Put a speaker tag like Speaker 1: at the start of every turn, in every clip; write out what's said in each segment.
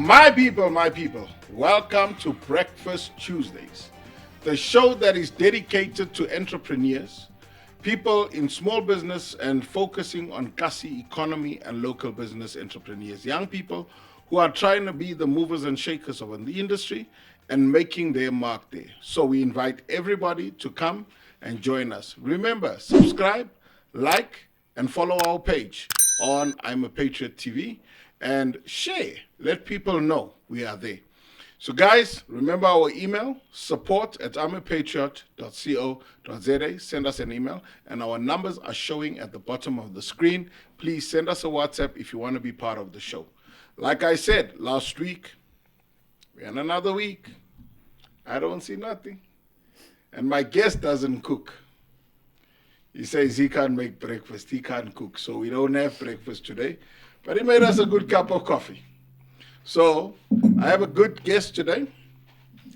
Speaker 1: My people, welcome to Breakfast Tuesdays, the show that is dedicated to entrepreneurs, people in small business and focusing on Kasi economy and local business entrepreneurs, young people who are trying to be the movers and shakers of the industry and making their mark there. So we invite everybody to come and join us. Remember, subscribe, like, and follow our page on I'm a Patriot TV and share. Let people know we are there. So, guys, remember our email support at imapatriot.co.za. Send us an email, and our numbers are showing at the bottom of the screen. Please send us a WhatsApp if you want to be part of the show. Like I said last week, we're in another week. I don't see nothing. And my guest doesn't cook. He says he can't make breakfast, he can't cook, so we don't have breakfast today. But he made us a good cup of coffee. So I have a good guest today.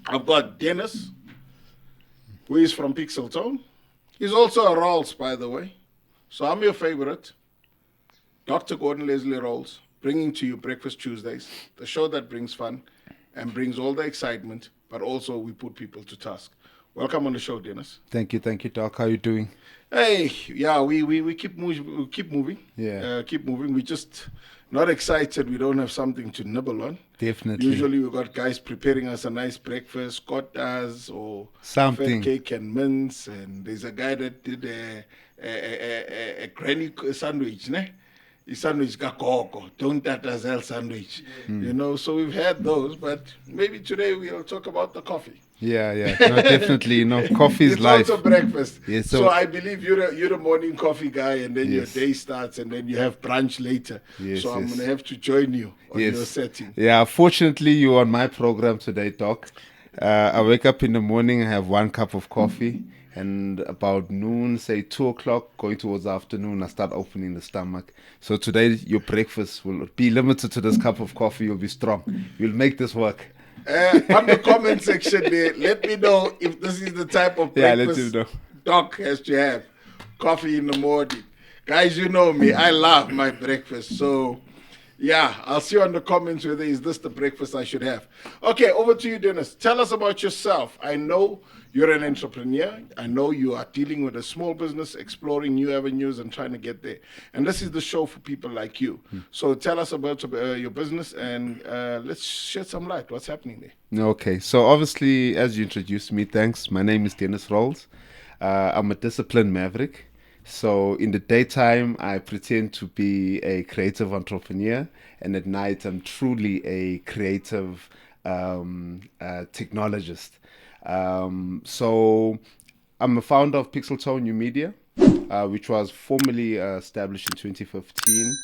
Speaker 1: I've got Dennis, who is from PixelTone. He's also a Rolls, by the way. So I'm your favorite, Dr. Gordon Leslie Rolls, bringing to you Breakfast Tuesdays, the show that brings fun and brings all the excitement, but also we put people to task. Welcome on the show, Dennis.
Speaker 2: Thank you, Doc. How are you doing?
Speaker 1: Hey, yeah, we keep moving.
Speaker 2: Yeah.
Speaker 1: Keep moving. We just not excited. We don't have something to nibble on.
Speaker 2: Definitely.
Speaker 1: Usually we got guys preparing us a nice breakfast, kotas or
Speaker 2: Something.
Speaker 1: fat cake and mince. And there's a guy that did a granny sandwich, ne? A sandwich kakoko, don't that as hell sandwich. You know, so we've had those, but maybe today we'll talk about the coffee.
Speaker 2: Yeah. No, definitely. Coffee is
Speaker 1: It's
Speaker 2: life.
Speaker 1: also breakfast.
Speaker 2: Yes,
Speaker 1: so I believe you're a morning coffee guy, and then
Speaker 2: Yes.
Speaker 1: your day starts, and then you have brunch later.
Speaker 2: Yes,
Speaker 1: so I'm
Speaker 2: yes.
Speaker 1: going to have to join you on
Speaker 2: Yes.
Speaker 1: your setting.
Speaker 2: Yeah, fortunately, you're on my program today, Doc. I wake up in the morning, I have 1 cup of coffee, and about noon, say 2 o'clock, going towards the afternoon, I start opening the stomach. So today, your breakfast will be limited to this cup of coffee. You'll be strong. You'll make this work.
Speaker 1: On the comment section there, let me know if this is the type of
Speaker 2: Yeah, let
Speaker 1: breakfast
Speaker 2: him know.
Speaker 1: Doc has to have. Coffee in the morning. Guys, you know me. I love my breakfast. So, yeah, I'll see you on the comments whether is this the breakfast I should have. Okay, over to you, Dennis. Tell us about yourself. I know you're an entrepreneur. I know you are dealing with a small business, exploring new avenues and trying to get there. And this is the show for people like you. So tell us about your business and let's shed some light. What's happening there?
Speaker 2: Okay, so obviously, as you introduced me, thanks. My name is Dennis Rolls. I'm a disciplined maverick. So in the daytime, I pretend to be a creative entrepreneur, and at night, I'm truly a creative technologist. So I'm a founder of PixelTone New Media, which was formally established in 2015,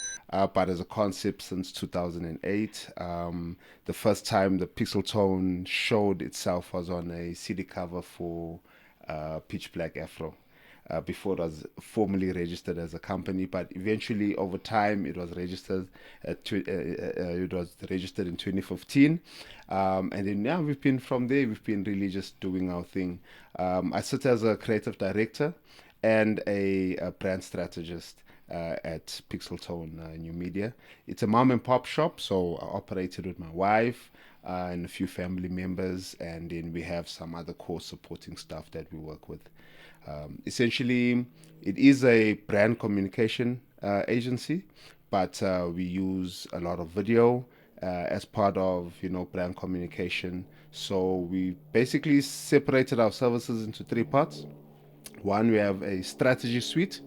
Speaker 2: but as a concept since 2008. The first time the PixelTone showed itself was on a CD cover for Pitch Black Afro. Before it was formally registered as a company, but eventually over time it was registered. It was registered in 2015, and then now we've been from there. We've been really just doing our thing. I sit as a creative director and a brand strategist at PixelTone New Media. It's a mom and pop shop, so I operated with my wife and a few family members, and then we have some other core supporting staff that we work with. Essentially, it is a brand communication agency, but we use a lot of video as part of brand communication. So we basically separated our services into 3 parts. One, we have a strategy suite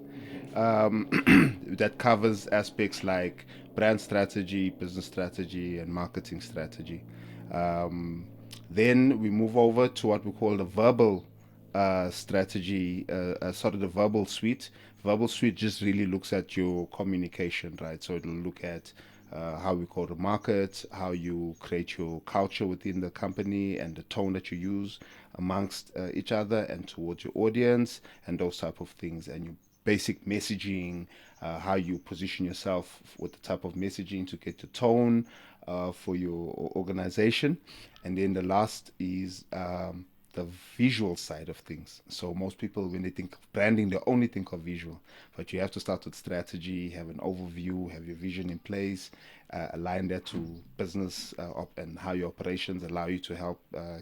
Speaker 2: that covers aspects like brand strategy, business strategy, and marketing strategy. Then we move over to what we call the verbal strategy, sort of the verbal suite. Verbal suite just really looks at your communication, right? So it'll look at how we go to market, how you create your culture within the company, and the tone that you use amongst each other and towards your audience, and those type of things, and your basic messaging, how you position yourself with the type of messaging to get the tone for your organization. And then the last is the visual side of things. So most people, when they think of branding, they only think of visual. But you have to start with strategy, have an overview, have your vision in place, align that to business and how your operations allow you to help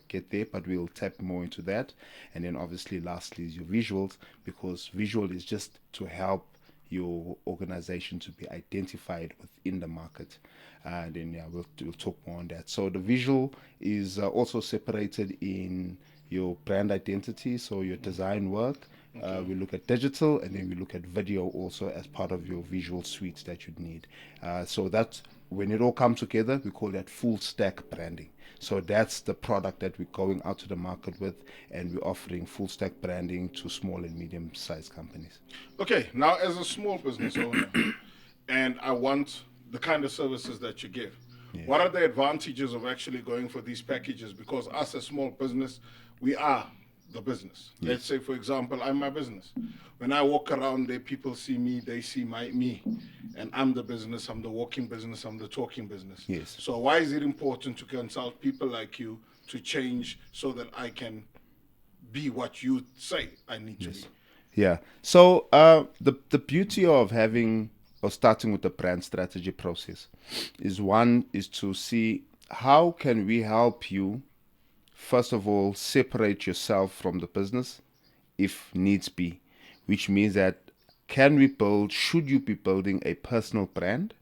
Speaker 2: get there. But we'll tap more into that. And then obviously, lastly, is your visuals, because visual is just to help your organization to be identified within the market. And then we'll talk more on that. So the visual is also separated in your brand identity, so your design work. We look at digital, and then we look at video also as part of your visual suite that you'd need. So that when it all comes together, we call that full stack branding. So that's the product that we're going out to the market with, and we're offering full stack branding to small and medium sized companies.
Speaker 1: Okay, now as a small business owner, and I want the kind of services that you give, what are the advantages of actually going for these packages? Because us as small business, we are the business. Let's say, for example, I'm my business. When I walk around there, people see me, they see me, and I'm the business, I'm the walking business, I'm the talking business.
Speaker 2: Yes.
Speaker 1: So why is it important to consult people like you to change so that I can be what you say I need to be?
Speaker 2: Yeah. So the beauty of having or starting with the brand strategy process is to see how can we help you, first of all, separate yourself from the business if needs be, which means that should you be building a personal brand,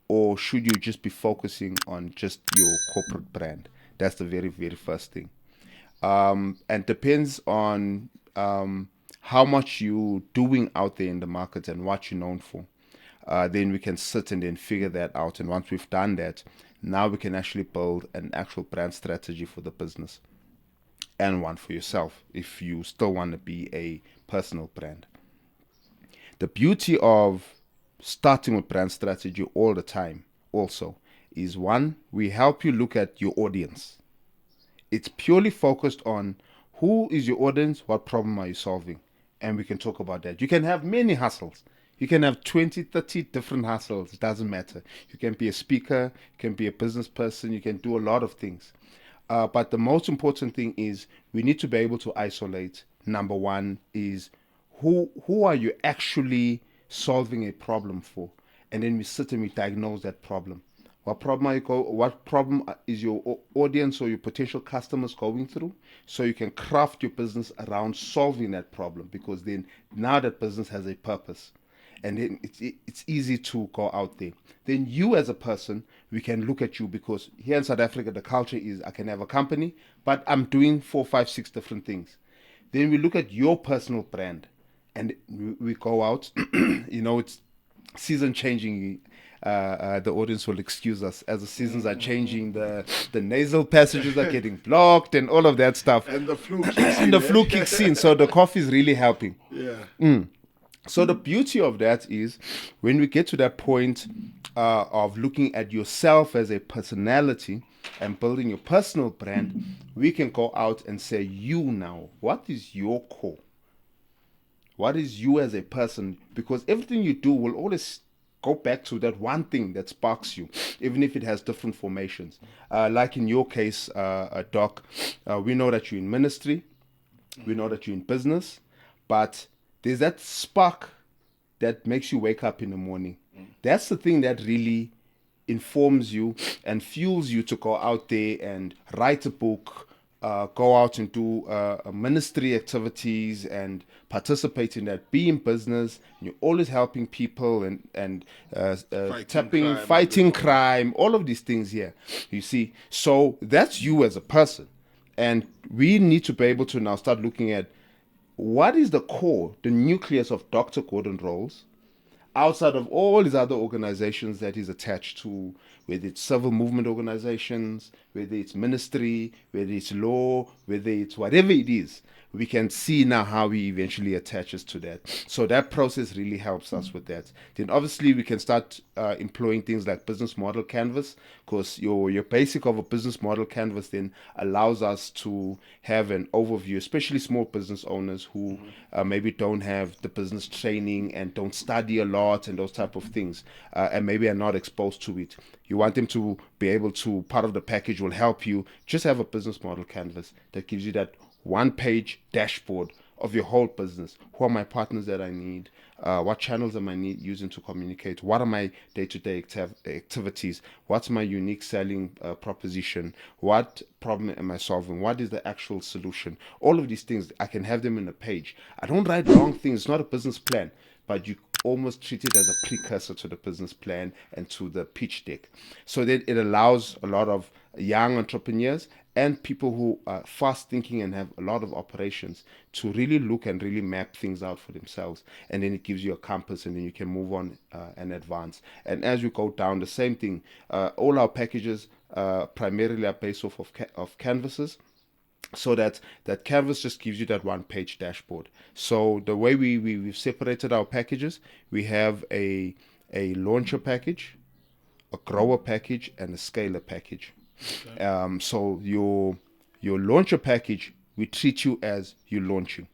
Speaker 2: or should you just be focusing on just your corporate brand? That's the very, very first thing. And depends on how much you're doing out there in the market and what you're known for. Then we can sit and then figure that out. And once we've done that, now we can actually build an actual brand strategy for the business and one for yourself if you still want to be a personal brand. The beauty of starting with brand strategy all the time also is, one, we help you look at your audience. It's purely focused on who is your audience, what problem are you solving, and we can talk about that. You can have many hustles. You can have 20, 30 different hustles. It doesn't matter. You can be a speaker, you can be a business person, you can do a lot of things. But the most important thing is we need to be able to isolate. Number one is who are you actually solving a problem for? And then we sit and we diagnose that problem. What problem is your audience or your potential customers going through? So you can craft your business around solving that problem, because then now that business has a purpose. And then it's easy to go out there. Then you as a person, we can look at you, because here in South Africa, the culture is I can have a company, but I'm doing 4, 5, 6 different things. Then we look at your personal brand, and we go out. It's season changing. The audience will excuse us as the seasons are changing. The nasal passages are getting blocked and all of that stuff.
Speaker 1: And the flu kicks in.
Speaker 2: And the flu kicks in. So the coffee is really helping.
Speaker 1: Yeah.
Speaker 2: So the beauty of that is when we get to that point of looking at yourself as a personality and building your personal brand, we can go out and say, you now, what is your core? What is you as a person? Because everything you do will always go back to that one thing that sparks you, even if it has different formations. Like in your case, Doc, we know that you're in ministry, we know that you're in business, but there's that spark that makes you wake up in the morning. That's the thing that really informs you and fuels you to go out there and write a book, go out and do ministry activities and participate in that, be in business. You're always helping people and fighting crime, all of these things here, you see. So that's you as a person. And we need to be able to now start looking at what is the core, the nucleus of Dr. Gordon Rolls, outside of all these other organizations that he's attached to, whether it's civil movement organizations, whether it's ministry, whether it's law, whether it's whatever it is. We can see now how he eventually attaches to that. So that process really helps us with that. Then obviously we can start employing things like business model canvas, because your basic of a business model canvas then allows us to have an overview, especially small business owners who maybe don't have the business training and don't study a lot and those type of things, and maybe are not exposed to it. You want them to be able to, part of the package will help you just have a business model canvas that gives you that one-page dashboard of your whole business. Who are my partners that I need? What channels am I using to communicate? What are my day-to-day activities? What's my unique selling proposition? What problem am I solving? What is the actual solution? All of these things, I can have them in a page. I don't write long things. It's not a business plan, but you almost treat it as a precursor to the business plan and to the pitch deck. So that it allows a lot of young entrepreneurs and people who are fast thinking and have a lot of operations to really look and really map things out for themselves. And then it gives you a compass, and then you can move on and advance. And as you go down, the same thing. All our packages primarily are based off of canvases, so that canvas just gives you that one page dashboard. So the way we've separated our packages, we have a launcher package, a grower package, and a scaler package. Okay. So your launcher package, we treat you as you're launching.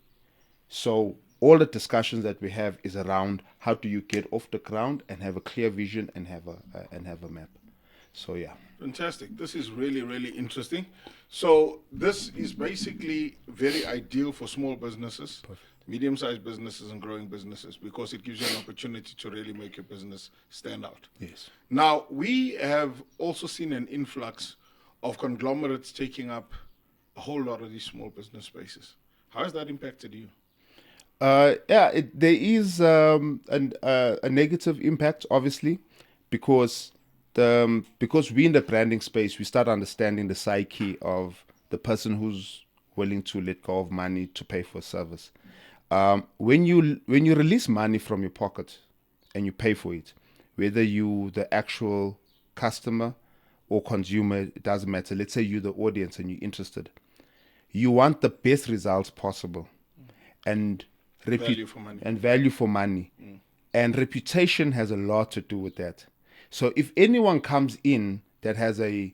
Speaker 2: So all the discussions that we have is around how do you get off the ground and have a clear vision and have a map. So yeah.
Speaker 1: Fantastic. This is really, really interesting. So this is basically very ideal for small businesses, medium-sized businesses, and growing businesses, because it gives you an opportunity to really make your business stand out.
Speaker 2: Yes.
Speaker 1: Now, we have also seen an influx of conglomerates taking up a whole lot of these small business spaces. How has that impacted you?
Speaker 2: There is a negative impact, obviously, because we in the branding space, we start understanding the psyche of the person who's willing to let go of money to pay for a service. When you release money from your pocket and you pay for it, whether you the actual customer or consumer, it doesn't matter. Let's say you're the audience and you're interested. You want the best results possible, and
Speaker 1: value for money.
Speaker 2: And reputation has a lot to do with that. So if anyone comes in that has a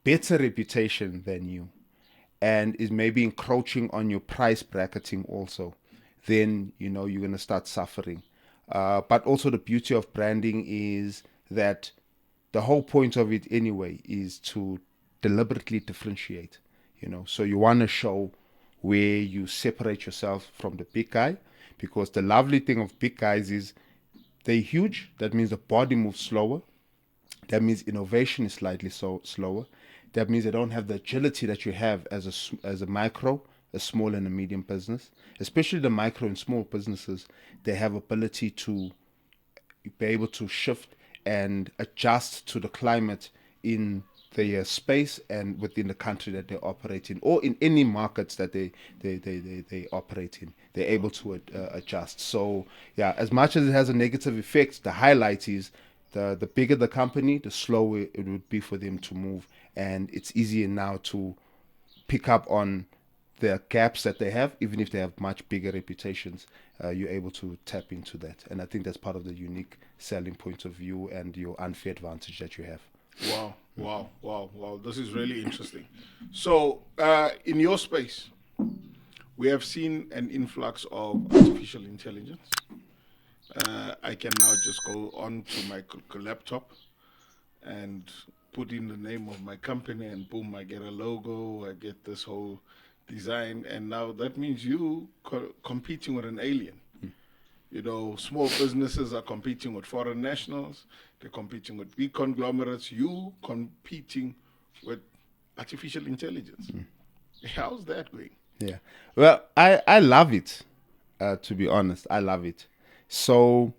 Speaker 2: better reputation than you and is maybe encroaching on your price bracketing also, then you're going to start suffering. But also the beauty of branding is that the whole point of it anyway is to deliberately differentiate. So you want to show where you separate yourself from the big guy, because the lovely thing of big guys is they're huge. That means the body moves slower. That means innovation is slightly slower. That means they don't have the agility that you have as a micro, a small and a medium business. Especially the micro and small businesses, they have ability to be able to shift and adjust to the climate in their space and within the country that they operate in, or in any markets that they operate in. They're able to adjust. So yeah, as much as it has a negative effect, the highlight is the bigger the company, the slower it would be for them to move, and it's easier now to pick up on the gaps that they have. Even if they have much bigger reputations, you're able to tap into that, and I think that's part of the unique selling point of view and your unfair advantage that you have.
Speaker 1: Wow. This is really interesting. So, in your space, we have seen an influx of artificial intelligence. I can now just go on to my laptop and put in the name of my company, and boom, I get a logo, I get this whole design, and now that means you competing with an alien. Small businesses are competing with foreign nationals. They're competing with big conglomerates. You competing with artificial intelligence. How's that going?
Speaker 2: Yeah. Well, I love it. To be honest, I love it. So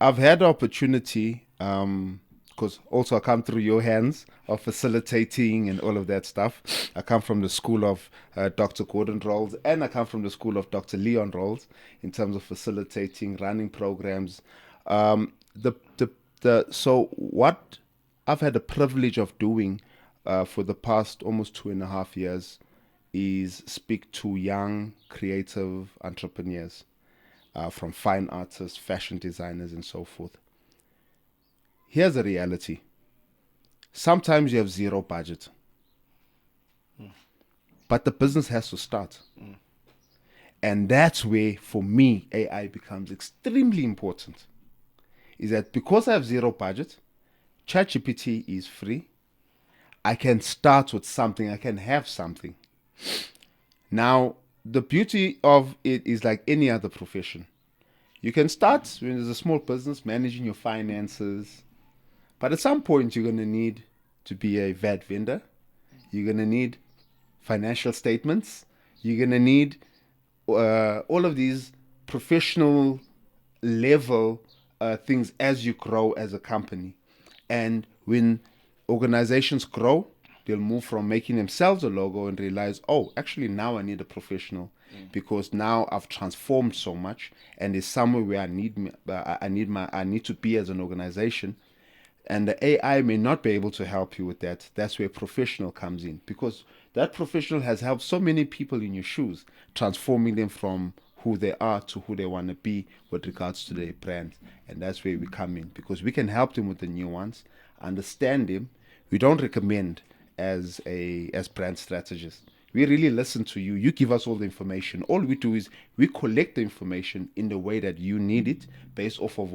Speaker 2: I've had the opportunity, because also I come through your hands of facilitating and all of that stuff. I come from the school of Dr. Gordon Rolls, and I come from the school of Dr. Leon Rolls in terms of facilitating, running programs. So what I've had the privilege of doing for the past almost 2.5 years is speak to young creative entrepreneurs, from fine artists, fashion designers, and so forth. Here's the reality. Sometimes you have zero budget, but the business has to start. And that's where, for me, AI becomes extremely important. Is that because I have zero budget, ChatGPT is free. I can start with something. I can have something. Now, the beauty of it is like any other profession. You can start when there's a small business managing your finances, but at some point you're going to need to be a VAT vendor. You're going to need financial statements. You're going to need all of these professional level things as you grow as a company. And when organizations grow, they'll move from making themselves a logo and realize, oh, actually now I need a professional because now I've transformed so much, and there's somewhere where I need to be as an organization. And the AI may not be able to help you with that. That's where professional comes in, because that professional has helped so many people in your shoes, transforming them from who they are to who they want to be with regards to their brand. And that's where we come in, because we can help them with the nuance, understand them. We don't recommend as brand strategists. We really listen to you. You give us all the information. All we do is we collect the information in the way that you need it, based off of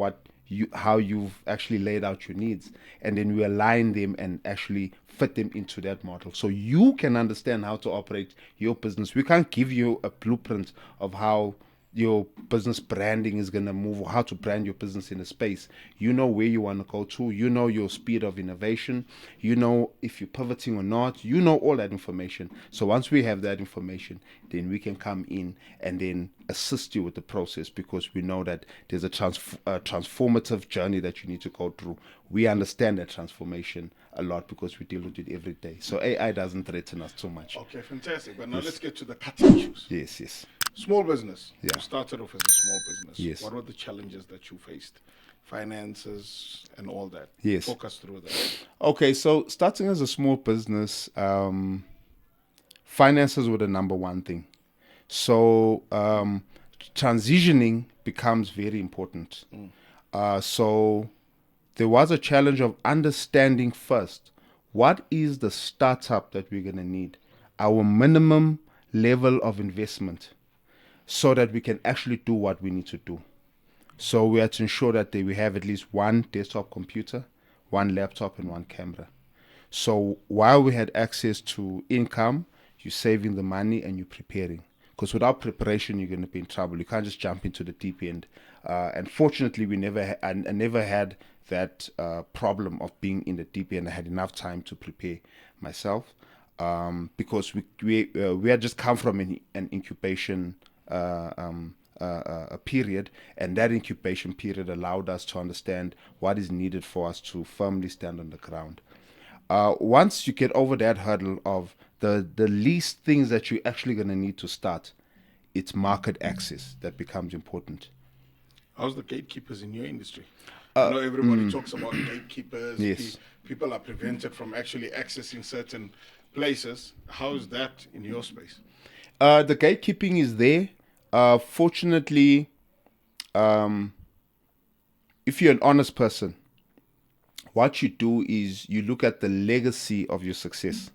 Speaker 2: how you've actually laid out your needs, and then we align them and actually fit them into that model so you can understand how to operate your business. We can't give you a blueprint of how your business branding is going to move, or how to brand your business in a space. You know where you want to go to, you know your speed of innovation, you know if you're pivoting or not, you know all that information. So once we have that information, then we can come in and then assist you with the process, because we know that there's a transformative journey that you need to go through. We understand that transformation a lot because we deal with it every day. So AI doesn't threaten us too much.
Speaker 1: Okay, fantastic. But now let's get to the cutting issues.
Speaker 2: Yes.
Speaker 1: Small business.
Speaker 2: Yeah.
Speaker 1: You started off as a small business.
Speaker 2: Yes.
Speaker 1: What were the challenges that you faced? Finances and all that.
Speaker 2: Yes.
Speaker 1: Talk us through that.
Speaker 2: Okay, so starting as a small business, finances were the number one thing. So transitioning becomes very important. So there was a challenge of understanding first, what is the startup that we're going to need, our minimum level of investment, so that we can actually do what we need to do. So we had to ensure that we have at least one desktop computer, one laptop, and one camera. So while we had access to income, you're saving the money and you're preparing. Because without preparation, you're going to be in trouble. You can't just jump into the deep end. And fortunately, I never had that problem of being in the deep end. I had enough time to prepare myself, because we had just come from an incubation a period, and that incubation period allowed us to understand what is needed for us to firmly stand on the ground. Once you get over that hurdle of the least things that you're actually going to need to start, it's market access that becomes important.
Speaker 1: How's the gatekeepers in your industry? I know everybody talks about gatekeepers.
Speaker 2: Yes.
Speaker 1: People are prevented from actually accessing certain places. How is that in your space?
Speaker 2: The gatekeeping is there. Fortunately, if you're an honest person, what you do is you look at the legacy of your success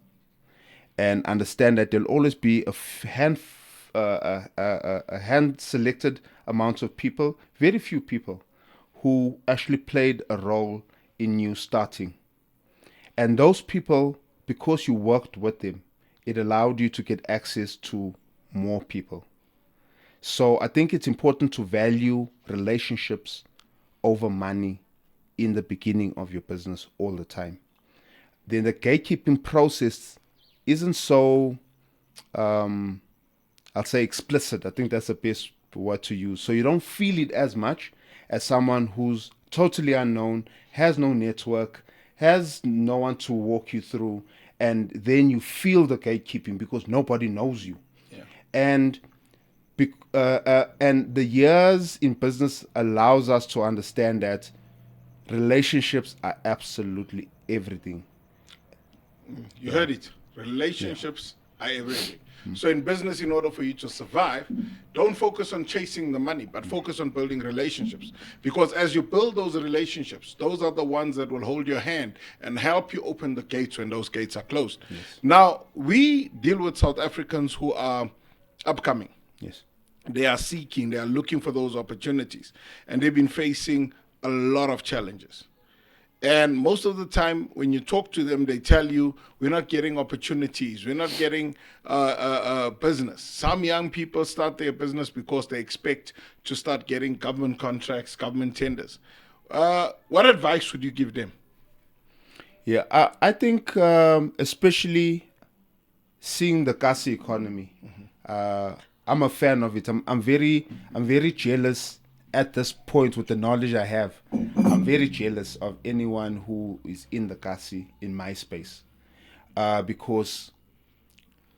Speaker 2: and understand that there'll always be a hand selected amount of people, very few people, who actually played a role in you starting. And those people, because you worked with them, it allowed you to get access to more people. So I think it's important to value relationships over money in the beginning of your business all the time. Then the gatekeeping process isn't so, I'll say, explicit. I think that's the best word to use. So you don't feel it as much as someone who's totally unknown, has no network, has no one to walk you through, and then you feel the gatekeeping because nobody knows you.
Speaker 1: Yeah.
Speaker 2: And the years in business allows us to understand that relationships are absolutely everything.
Speaker 1: You heard it. Relationships are everything. So in business, in order for you to survive, don't focus on chasing the money, but focus on building relationships. Because as you build those relationships, those are the ones that will hold your hand and help you open the gates when those gates are closed.
Speaker 2: Yes.
Speaker 1: Now, we deal with South Africans who are upcoming.
Speaker 2: Yes.
Speaker 1: They are seeking, they are looking for those opportunities, and they've been facing a lot of challenges. And most of the time, when you talk to them, they tell you, we're not getting opportunities, we're not getting business. Some young people start their business because they expect to start getting government contracts, government tenders. What advice would you give them?
Speaker 2: Yeah, I think especially seeing the Kasi economy, I'm a fan of it. I'm very jealous at this point with the knowledge I have. I'm very jealous of anyone who is in the Kasi in my space, because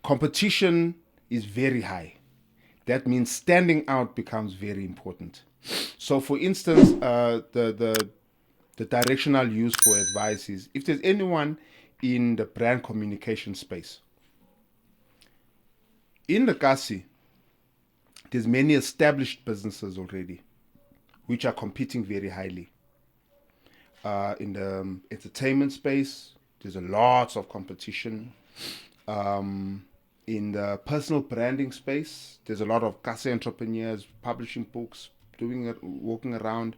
Speaker 2: competition is very high. That means standing out becomes very important. So, for instance, the directional use for advice is if there's anyone in the brand communication space in the Kasi, there's many established businesses already which are competing very highly. In the entertainment space, there's a lots of competition. In the personal branding space, there's a lot of Kasi entrepreneurs publishing books, doing it, walking around.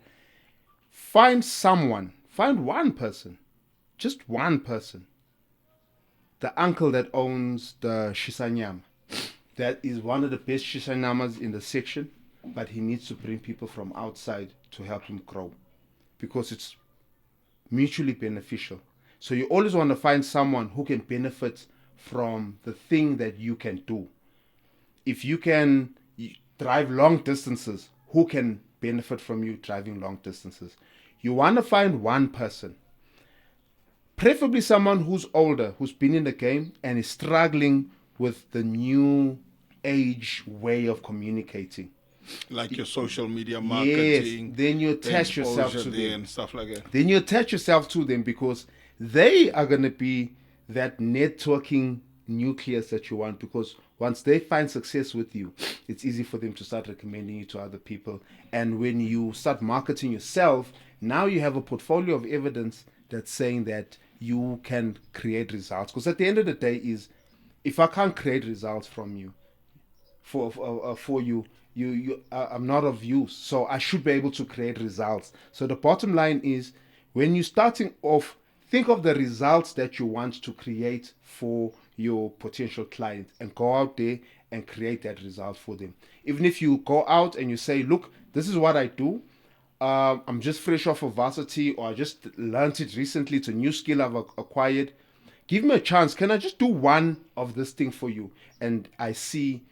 Speaker 2: Find one person, just one person. The uncle that owns the Shisanyama, that is one of the best Shisanyamas in the section, but he needs to bring people from outside to help him grow because it's mutually beneficial. So you always want to find someone who can benefit from the thing that you can do. If you can drive long distances, who can benefit from you driving long distances? You want to find one person, preferably someone who's older, who's been in the game and is struggling with the new age way of communicating.
Speaker 1: Like your social media marketing.
Speaker 2: Yes, then you attach yourself to them
Speaker 1: and stuff like that.
Speaker 2: Then you attach yourself to them because they are going to be that networking nucleus that you want, because once they find success with you, it's easy for them to start recommending you to other people. And when you start marketing yourself, now you have a portfolio of evidence that's saying that you can create results. Because at the end of the day is, if I can't create results from you, for you, I'm not of use. So I should be able to create results. So the bottom line is, when you're starting off, think of the results that you want to create for your potential client and go out there and create that result for them. Even if you go out and you say, look, this is what I do. I'm just fresh off of varsity, or I just learned it recently. It's a new skill I've acquired. Give me a chance. Can I just do one of this thing for you? And I see,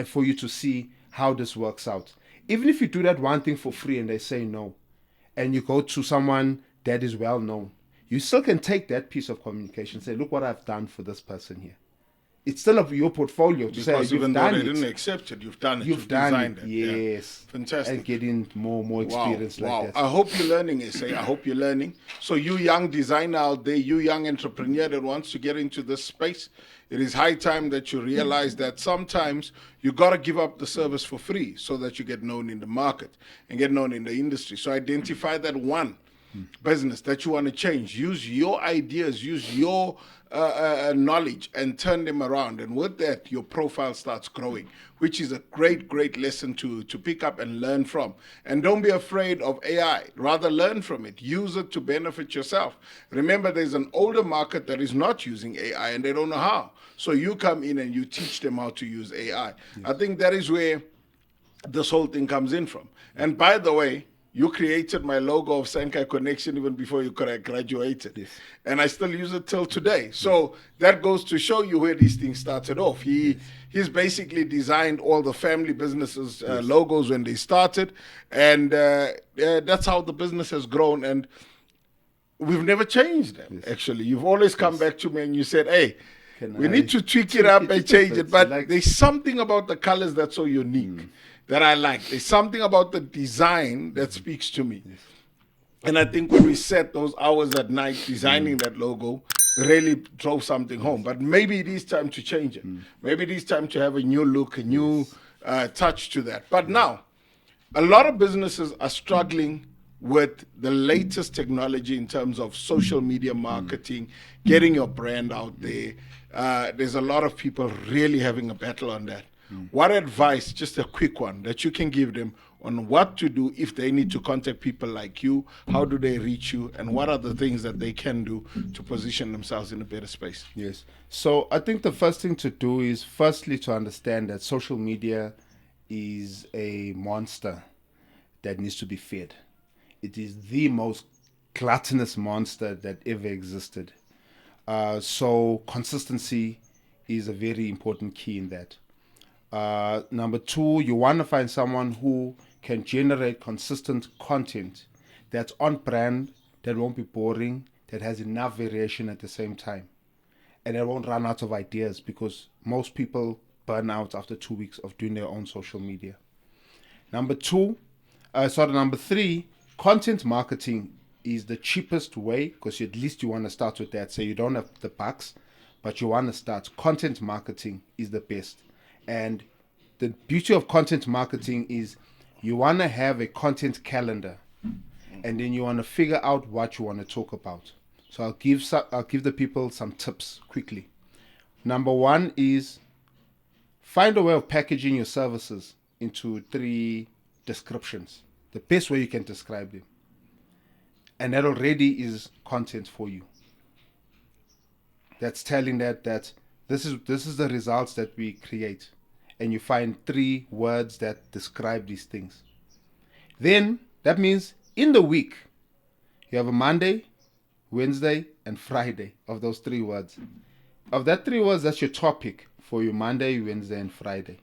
Speaker 2: for you to see how this works out. Even if you do that one thing for free and they say no, and you go to someone that is well known, you still can take that piece of communication and say, look what I've done for this person here. It's still of your portfolio to say,
Speaker 1: even though they didn't accept it, you've done it.
Speaker 2: You've designed it.
Speaker 1: Yes. Yeah. Fantastic.
Speaker 2: And getting more experience like that.
Speaker 1: I hope you're learning, I hope you're learning. So you young designer out there, you young entrepreneur that wants to get into this space, it is high time that you realize that sometimes you got to give up the service for free so that you get known in the market and get known in the industry. So identify that one business that you want to change. Use your ideas, use your knowledge and turn them around. And with that, your profile starts growing, which is a great lesson to pick up and learn from. And don't be afraid of AI. Rather learn from it. Use it to benefit yourself. Remember, there's an older market that is not using AI and they don't know how. So you come in and you teach them how to use AI. Yes. I think that is where this whole thing comes in from. And by the way, you created my logo of Sankai Connection even before you graduated.
Speaker 2: Yes.
Speaker 1: And I still use it till today. So that goes to show you where these things started off. He's basically designed all the family businesses' logos when they started. And that's how the business has grown. And we've never changed them, actually. You've always come back to me and you said, hey, we need to tweak it up and change it. But there's something about the colors that's so unique. That I like. There's something about the design that speaks to me. Yes. And I think when we set those hours at night designing that logo, really drove something home. But maybe it is time to change it. Maybe it is time to have a new look, a new touch to that. But now, a lot of businesses are struggling with the latest technology in terms of social media marketing, getting your brand out there. There's a lot of people really having a battle on that. What advice, just a quick one, that you can give them on what to do if they need to contact people like you? How do they reach you? And what are the things that they can do to position themselves in a better space?
Speaker 2: Yes. So I think the first thing to do is firstly to understand that social media is a monster that needs to be fed. It is the most gluttonous monster that ever existed. So consistency is a very important key in that. Number two, you want to find someone who can generate consistent content that's on brand, that won't be boring, that has enough variation at the same time, and that won't run out of ideas, because most people burn out after 2 weeks of doing their own social media. Number three, content marketing is the cheapest way, because at least you want to start with that. So you don't have the bucks, but you want to start. Content marketing is the best. And the beauty of content marketing is you want to have a content calendar, and then you want to figure out what you want to talk about. So I'll give the people some tips quickly. Number one is find a way of packaging your services into 3 descriptions. The best way you can describe them. And that already is content for you. That's telling that this is the results that we create. And you find 3 words that describe these things. Then that means in the week you have a Monday, Wednesday, and Friday of those 3 words. Of that 3 words, that's your topic for your Monday, Wednesday, and Friday.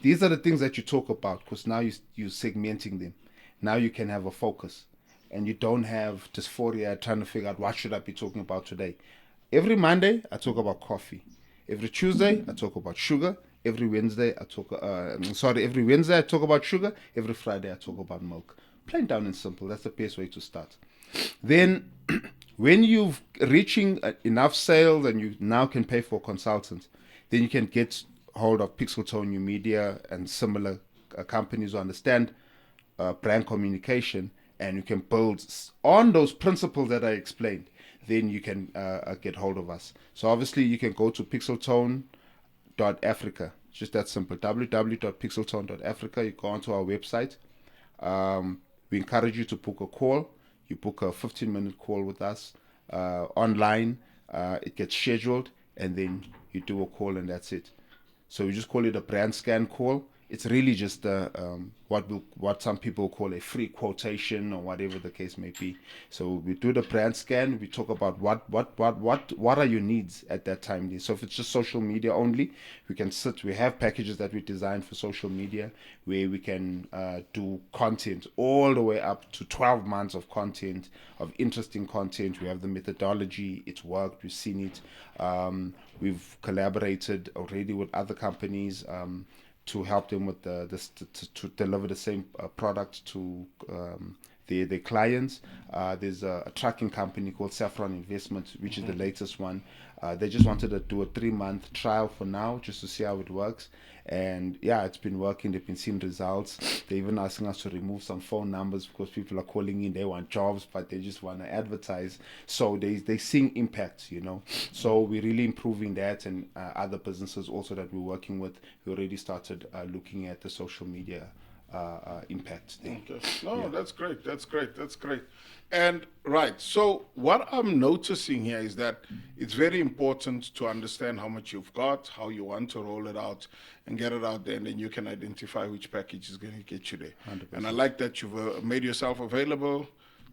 Speaker 2: These are the things that you talk about, because now you're segmenting them. Now you can have a focus, and you don't have dysphoria trying to figure out what should I be talking about today. Every Monday I talk about coffee. Every Tuesday I talk about sugar. Every Wednesday I talk about sugar. Every Friday I talk about milk. Plain down and simple. That's the best way to start. Then when you've reaching enough sales and you now can pay for consultants, then you can get hold of PixelTone New Media and similar companies who understand brand communication, and you can build on those principles that I explained. Then you can get hold of us. So obviously you can go to pixeltone.africa. Just that simple. www.pixeltone.africa. You go onto our website. We encourage you to book a call. You book a 15-minute call with us online. It gets scheduled, and then you do a call, and that's it. So we just call it a brand scan call. It's really just what some people call a free quotation, or whatever the case may be. So we do the brand scan. We talk about what are your needs at that time. So if it's just social media only, we can sit. We have packages that we designed for social media where we can do content all the way up to 12 months of content, of interesting content. We have the methodology. It's worked. We've seen it. We've collaborated already with other companies to help them with to deliver the same product to their clients. There's a tracking company called Saffron Investment, which is the latest one. They just wanted to do a 3-month trial for now, just to see how it works. And yeah, it's been working. They've been seeing results. They're even asking us to remove some phone numbers because people are calling in. They want jobs, but they just want to advertise. So they're seeing impact, So we're really improving that, and other businesses also that we're working with, we already started looking at the social media impact there.
Speaker 1: Okay. No, yeah. That's great. And right, so what I'm noticing here is that it's very important to understand how much you've got, how you want to roll it out and get it out there, and then you can identify which package is going to get you there. 100%. And I like that you've made yourself available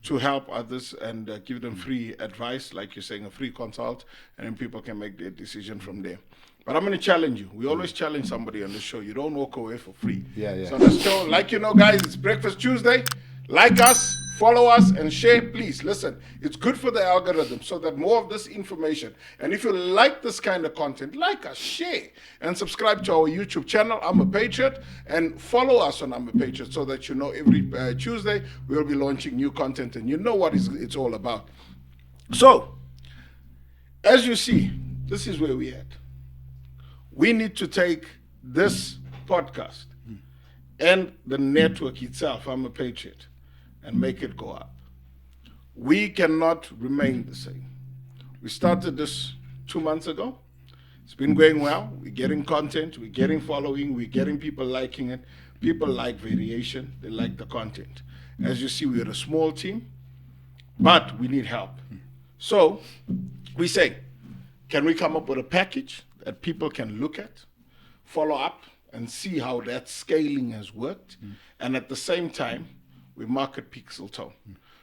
Speaker 1: to help others and give them free advice, like you're saying, a free consult, and then people can make their decision from there. But I'm going to challenge you. We always challenge somebody on the show. You don't walk away for free.
Speaker 2: Yeah.
Speaker 1: So on the show, guys, it's Breakfast Tuesday. Like us, follow us, and share. Please, listen. It's good for the algorithm so that more of this information. And if you like this kind of content, like us, share, and subscribe to our YouTube channel, I'm a Patriot, and follow us on I'm a Patriot so that every Tuesday we'll be launching new content and you know what it's all about. So, as you see, this is where we're at. We need to take this podcast and the network itself, I'm a Patriot, and make it go up. We cannot remain the same. We started this 2 months ago. It's been going well. We're getting content. We're getting following. We're getting people liking it. People like variation. They like the content. As you see, we're a small team, but we need help. So we say, can we come up with a package that people can look at, follow up, and see how that scaling has worked? And at the same time, we market PixelTone.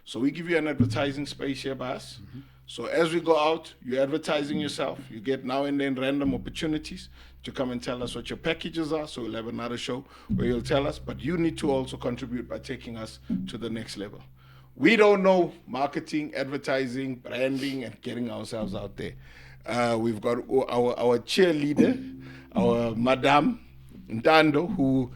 Speaker 1: So we give you an advertising space here by us. So as we go out, you're advertising yourself. You get now and then random opportunities to come and tell us what your packages are. So we'll have another show where you'll tell us, but you need to also contribute by taking us to the next level. We don't know marketing, advertising, branding, and getting ourselves out there. We've got our cheerleader, our Madame Ntando, who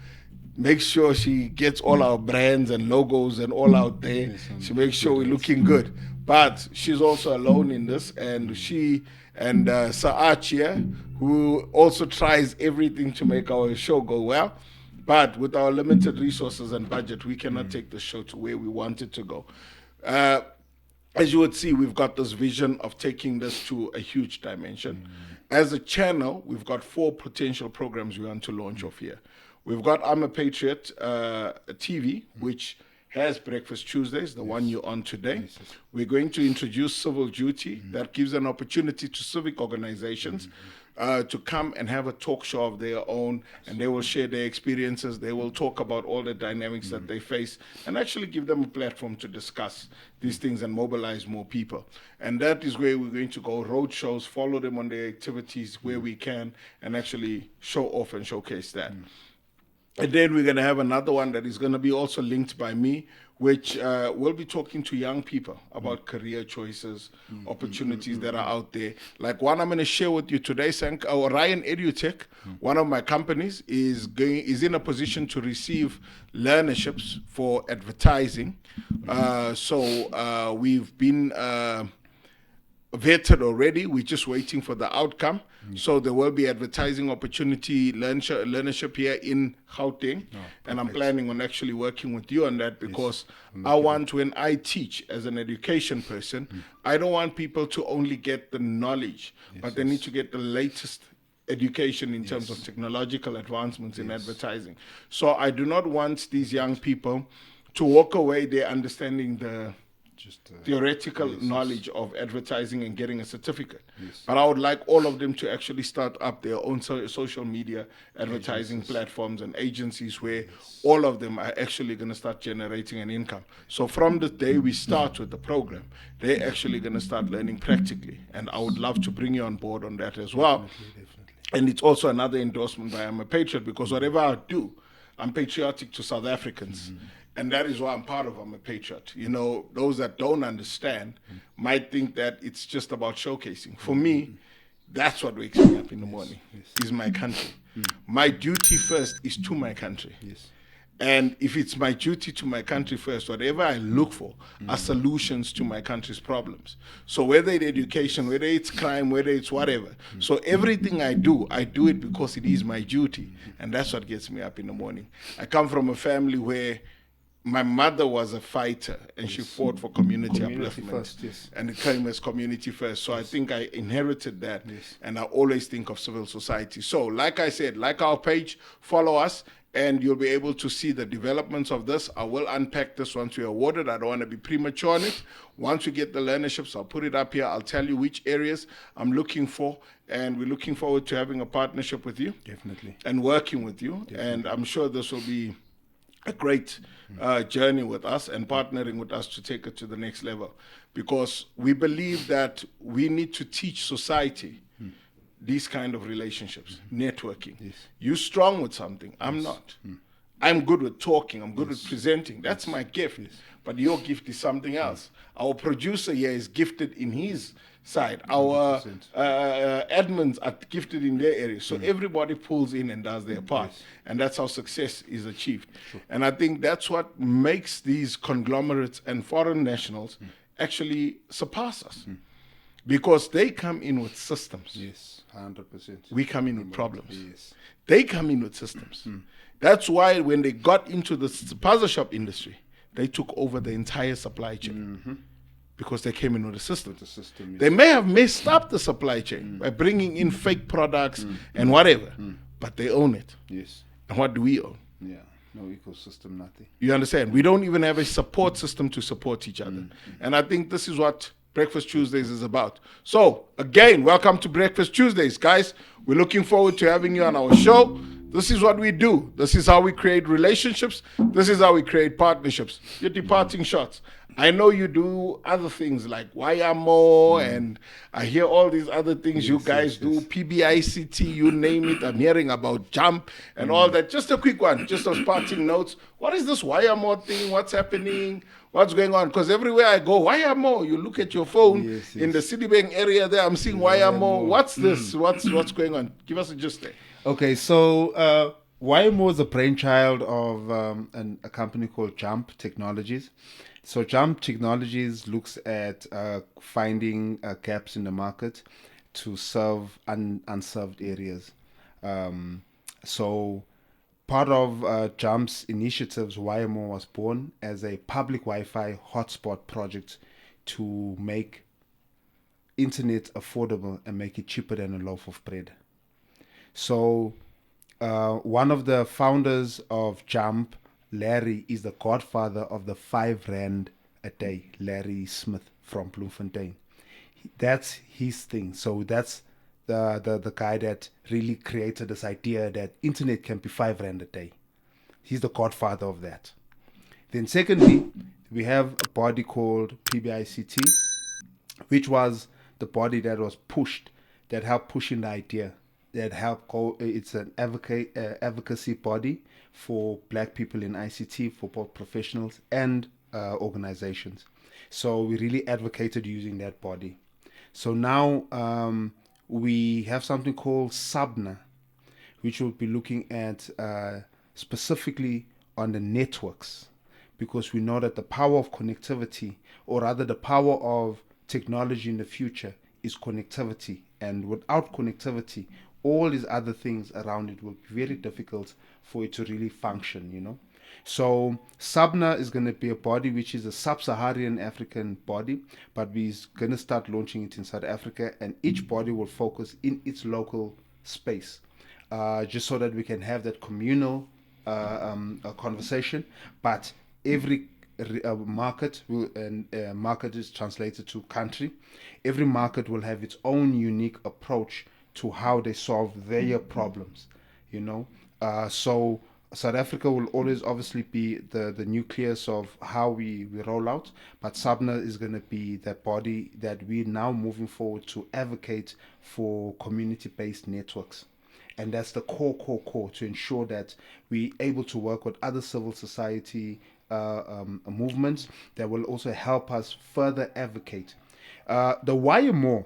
Speaker 1: makes sure she gets all our brands and logos and all out there. She makes sure we're looking good. But she's also alone in this, and she and Saachia, who also tries everything to make our show go well. But with our limited resources and budget, we cannot take the show to where we want it to go. As you would see, we've got this vision of taking this to a huge dimension. As a channel, we've got 4 potential programs we want to launch off here. We've got I'm a Patriot TV, which has Breakfast Tuesdays, the one you're on today. We're going to introduce Civil Duty. That gives an opportunity to civic organizations to come and have a talk show of their own, and they will share their experiences. They will talk about all the dynamics that they face and actually give them a platform to discuss these things and mobilize more people. And that is where we're going to go road shows, follow them on their activities where we can, and actually show off and showcase that. And then we're going to have another one that is going to be also linked by me, which we'll be talking to young people about career choices, opportunities that are out there. Like one I'm going to share with you today, Ryan EduTech, one of my companies, is in a position to receive learnerships for advertising. So we've been vetted already. We're just waiting for the outcome. So there will be advertising opportunity, learnership here in Gauteng. And I'm planning on actually working with you on that, because I want, when I teach as an education person, I don't want people to only get the knowledge, but they need to get the latest education in terms of technological advancements in advertising. So I do not want these young people to walk away there understanding the theoretical knowledge of advertising and getting a certificate. But I would like all of them to actually start up their own social media advertising platforms and agencies where all of them are actually going to start generating an income. So from the day we start with the program, they're actually going to start learning practically. And I would love to bring you on board on that as well. Definitely. And it's also another endorsement by I'm a Patriot, because whatever I do, I'm patriotic to South Africans. And that is why I'm part of I'm a Patriot. You know, those that don't understand might think that it's just about showcasing. For me, that's what wakes me up in the morning, is my country. My duty first is to my country. And if it's my duty to my country first, whatever I look for are solutions to my country's problems. So whether it's education, whether it's crime, whether it's whatever. So everything I do it because it is my duty. And that's what gets me up in the morning. I come from a family where my mother was a fighter, and she fought for community upliftment. First, and it came as community first. So I think I inherited that, and I always think of civil society. So like I said, like our page, follow us, and you'll be able to see the developments of this. I will unpack this once we're awarded. I don't want to be premature on it. Once we get the learnerships, I'll put it up here. I'll tell you which areas I'm looking for, and we're looking forward to having a partnership with you. Definitely. And working with you. Definitely. And I'm sure this will be a great journey with us and partnering with us to take it to the next level, because we believe that we need to teach society these kind of relationships, networking. You're strong with something, I'm not. I'm good with talking, I'm good with presenting, that's my gift, but your gift is something else. Our producer here is gifted in his side. Our admins are gifted in their area. So everybody pulls in and does their part. And that's how success is achieved. And I think that's what makes these conglomerates and foreign nationals actually surpass us. Because they come in with systems.
Speaker 2: Yes, 100%.
Speaker 1: We come in with problems. They come in with systems. That's why when they got into the puzzle shop industry, they took over the entire supply chain. because they came in with a system.
Speaker 2: The system. Yes.
Speaker 1: They may have messed up the supply chain by bringing in fake products and whatever, but they own it.
Speaker 2: Yes.
Speaker 1: And what do we own?
Speaker 2: Yeah. No ecosystem, nothing.
Speaker 1: You understand? We don't even have a support system to support each other. And I think this is what Breakfast Tuesdays is about. So, again, welcome to Breakfast Tuesdays, guys. We're looking forward to having you on our show. This is what we do. This is how we create relationships. This is how we create partnerships. Your departing shots. I know you do other things like YMO, and I hear all these other things you guys do, PBICT, you name it. I'm hearing about Jump and all that. Just a quick one, just those parting notes. What is this YMO thing? What's happening? What's going on? Because everywhere I go, YMO, you look at your phone in the Citibank area there, I'm seeing YMO. What's this? What's going on? Give us a gist there.
Speaker 2: Okay, so YMO is a brainchild of a company called Jump Technologies. So Jump Technologies looks at finding gaps in the market to serve unserved areas. So part of Jump's initiatives, YMO was born as a public Wi-Fi hotspot project to make internet affordable and make it cheaper than a loaf of bread. So one of the founders of Jump, Larry, is the godfather of the 5 Rand a day, Larry Smith from Bloemfontein. That's his thing. So that's the guy that really created this idea that internet can be 5 Rand a day. He's the godfather of that. Then secondly, we have a body called PBICT, which was the body that was pushed, that helped pushing the idea, that helped go. It's an advocacy body for black people in ICT, for both professionals and organizations. So we really advocated using that body. So now we have something called SABNA, which will be looking at specifically on the networks, because we know that the power of connectivity, or rather the power of technology in the future, is connectivity. And without connectivity, all these other things around it will be very difficult for it to really function, you know. So SABNA is going to be a body which is a sub-Saharan African body, but we're going to start launching it in South Africa, and each body will focus in its local space, just so that we can have that communal conversation. But every market will, and market is translated to country. Every market will have its own unique approach to how they solve their problems, you know. So South Africa will always obviously be the nucleus of how we roll out, but SABNA is going to be that body that we're now moving forward to advocate for community-based networks. And that's the core to ensure that we're able to work with other civil society movements that will also help us further advocate. The YMO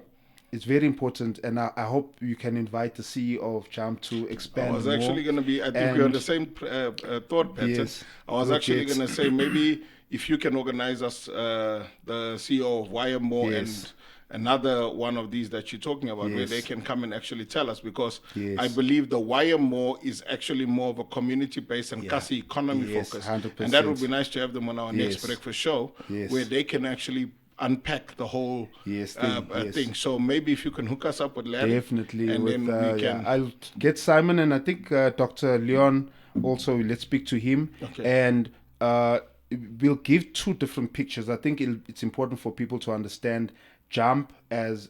Speaker 2: is very important, and I hope you can invite the CEO of Jump to expand.
Speaker 1: I was actually going to be, I think we're on the same thought pattern.
Speaker 2: Yes,
Speaker 1: I was actually going to say, maybe if you can organize us, the CEO of YMO and another one of these that you're talking about, where they can come and actually tell us, because I believe the YMO is actually more of a community-based and Kasi economy focus.
Speaker 2: 100%.
Speaker 1: And that would be nice to have them on our next breakfast show, where they can actually unpack the whole thing. So maybe if you can hook us up with Larry.
Speaker 2: Definitely.
Speaker 1: And
Speaker 2: with,
Speaker 1: then we can...
Speaker 2: I'll get Simon, and I think Dr. Leon also, let's speak to him. And we'll give 2 different pictures. I think it's important for people to understand Jump as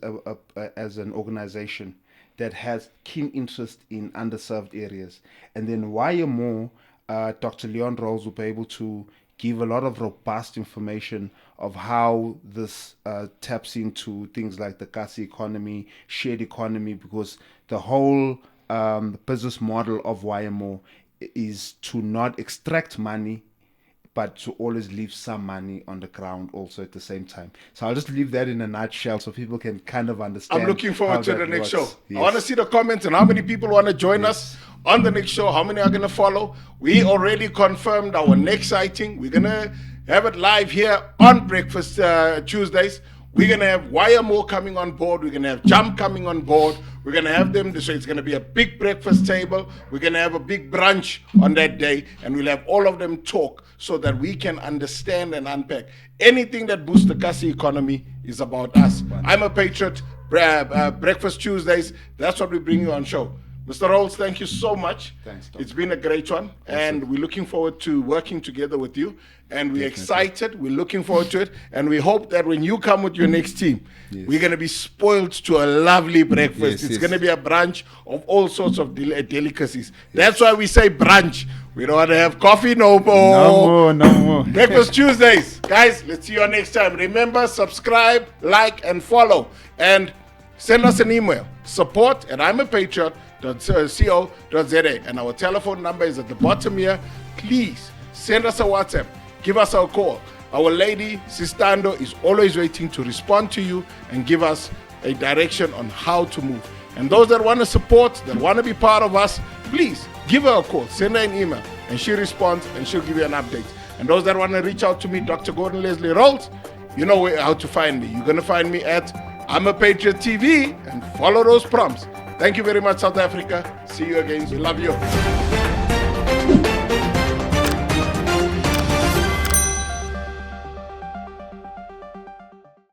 Speaker 2: as an organization that has keen interest in underserved areas. And then YMO, Dr. Leon Rose will be able to give a lot of robust information of how this taps into things like the Kasi economy, shared economy, because the whole business model of YMO is to not extract money, but to always leave some money on the ground also at the same time. So I'll just leave that in a nutshell so people can kind of understand.
Speaker 1: I'm looking forward to the next show.
Speaker 2: Yes.
Speaker 1: I want to see the comments and how many people want to join us on the next show, how many are going to follow. We already confirmed our next sighting. We're going to have it live here on Breakfast Tuesdays. We're going to have YMO coming on board. We're going to have Jump coming on board. We're going to have them. So it's going to be a big breakfast table. We're going to have a big brunch on that day. And we'll have all of them talk so that we can understand and unpack. Anything that boosts the Kasi economy is about us. I'm a Patriot. Breakfast Tuesdays. That's what we bring you on show. Mr. Rolls, thank you so much.
Speaker 2: Thanks, Doc.
Speaker 1: It's been a great one, and we're looking forward to working together with you. And we're excited. We're looking forward to it, and we hope that when you come with your next team, we're going to be spoiled to a lovely breakfast. It's going to be a brunch of all sorts of delicacies. That's why we say brunch. We don't want to have coffee no more.
Speaker 2: No more.
Speaker 1: Breakfast Tuesdays. Guys, let's see you next time. Remember, subscribe, like, and follow. And send us an email, support@imapatriot.co.za, and our telephone number is at the bottom here. Please send us a WhatsApp, give us a call. Our lady Sistando is always waiting to respond to you and give us a direction on how to move. And those that want to support, that want to be part of us, please give her a call, send her an email, and she responds and she'll give you an update. And those that want to reach out to me, Dr. Gordon Leslie Rolls, you know how to find me. You're going to find me at I'm a Patriot TV, and follow those prompts. Thank you very much, South Africa. See you again. We love you.